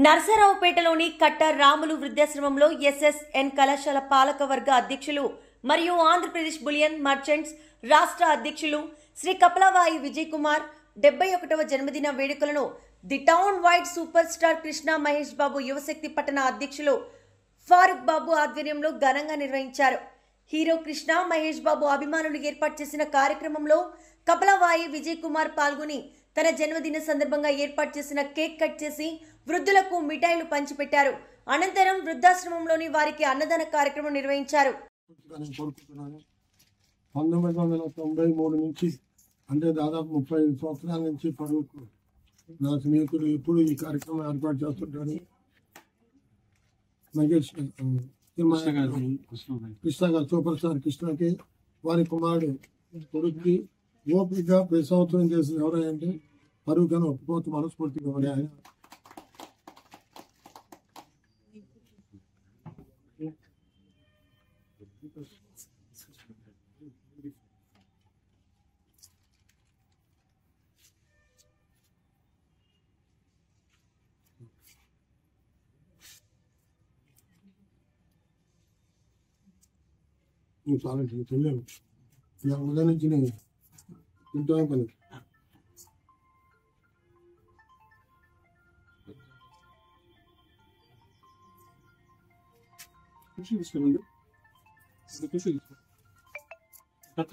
నర్సరావుపేటలోని cutter Ramulu వృద్ధాశ్రమంలో SSN కళాశాల పాలకవర్గ అధ్యక్షులు మరియు ఆంధ్రప్రదేశ్ బులియన్ మర్చెంట్స్ రాష్ట్ర అధ్యక్షులు శ్రీ కపలవాయి విజయ్ కుమార్ 71వ జన్మదిన వేడుకలను the town wide super star Krishna Mahesh Babu Yuvashakti పట్టణ అధ్యక్షులు ఫారూక్ బాబు ఆధ్వర్యంలో ఘనంగా నిర్వహించారు. హీరో కృష్ణ మహేష్ బాబు అభిమానులు ఏర్పాటు చేసిన కార్యక్రమంలో కపలవాయి విజయ్ కుమార్ పాల్గొని తన జన్మదిన సందర్భంగా ఏర్పాటు చేసిన కేక్ కట్ చేసి వృద్ధులకు మిఠాయిలు పంచిపెట్టారు. అనంతరం వృద్ధాశ్రమంలోని వారికి అన్నదాన కార్యక్రమం నిర్వహించారు. 1993 నుంచి అంటే దాదాపు 35 సంవత్సరాల నుంచి ఫరూక్ నా స్నేహితుడు ఎప్పుడు ఈ కార్యక్రమం ఏర్పాటు చేస్తుంటాడు. మహేష్ కృష్ణ గారు సూపర్ స్టార్ కృష్ణకి వారి కుమారుడు కొడుక్కి ఓపికగా ప్రతి సంవత్సరం చేసిన ఎవరంటే ఫరూక్ అని ఒప్పుకోవచ్చు మనస్ఫూర్తిగా ఆయన. చాలా తెలియదు ఇలా ఉదయం నుంచి నేను తింటాను పని Kişi istemedim. Siz de kişi istemedim. Kaç